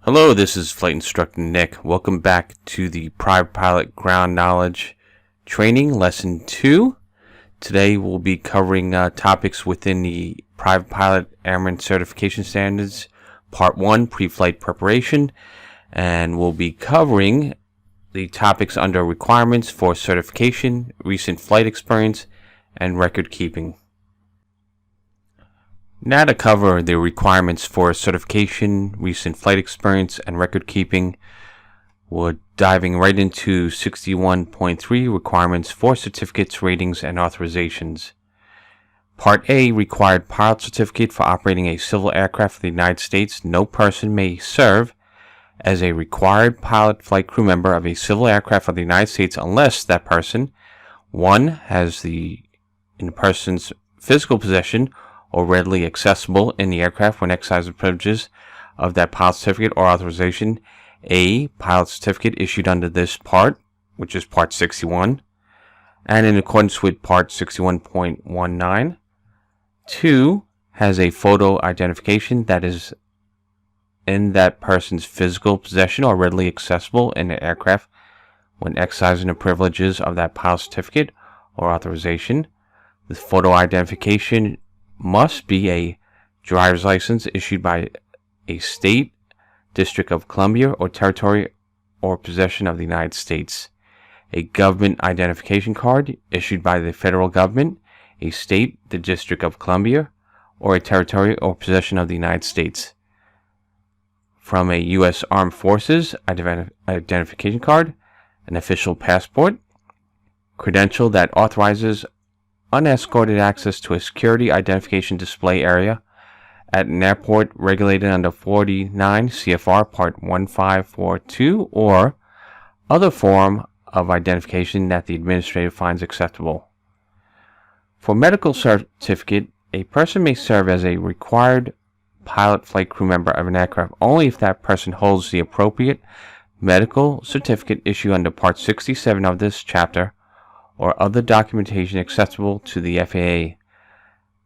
Hello, this is Flight Instructor Nick. Welcome back to the Private Pilot Ground Knowledge Training Lesson 2. Today we'll be covering topics within the Private Pilot Airman Certification Standards, Part 1, Pre-Flight Preparation, and we'll be covering the topics under requirements for certification, recent flight experience, and record keeping. Now to cover the requirements for certification, recent flight experience, and record keeping, we're diving right into 61.3 requirements for certificates, ratings, and authorizations. Part A, required pilot certificate for operating a civil aircraft of the United States. No person may serve as a required pilot flight crew member of a civil aircraft of the United States unless that person, 1, has in the person's physical possession or readily accessible in the aircraft when exercising the privileges of that pilot certificate or authorization, a pilot certificate issued under this part, which is Part 61, and in accordance with Part 61.19. 2, has a photo identification that is in that person's physical possession or readily accessible in the aircraft when exercising the privileges of that pilot certificate or authorization. The photo identification must be a driver's license issued by a state, District of Columbia, or territory or possession of the United States. A government identification card issued by the federal government, a state, the District of Columbia, or a territory or possession of the United States. From a U.S. Armed Forces identification card, an official passport, credential that authorizes unescorted access to a security identification display area at an airport regulated under 49 CFR Part 1542 or other form of identification that the administrator finds acceptable. For medical certificate, a person may serve as a required pilot flight crew member of an aircraft only if that person holds the appropriate medical certificate issued under Part 67 of this chapter or other documentation accessible to the FAA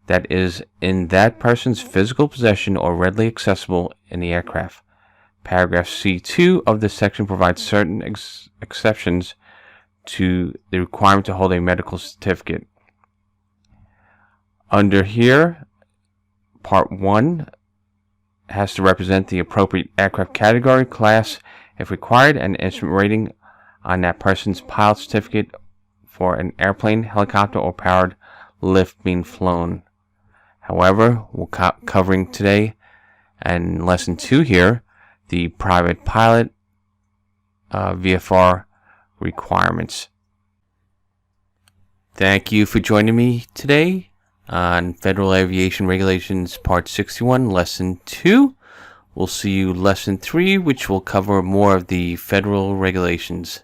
that is in that person's physical possession or readily accessible in the aircraft. Paragraph C2 of this section provides certain exceptions to the requirement to hold a medical certificate. Under here, Part 1 has to represent the appropriate aircraft category, class, if required, and instrument rating on that person's pilot certificate for an airplane, helicopter, or powered lift being flown. However, we're covering today in Lesson 2 here, the Private Pilot VFR requirements. Thank you for joining me today on Federal Aviation Regulations Part 61, Lesson 2. We'll see you Lesson 3, which will cover more of the federal regulations.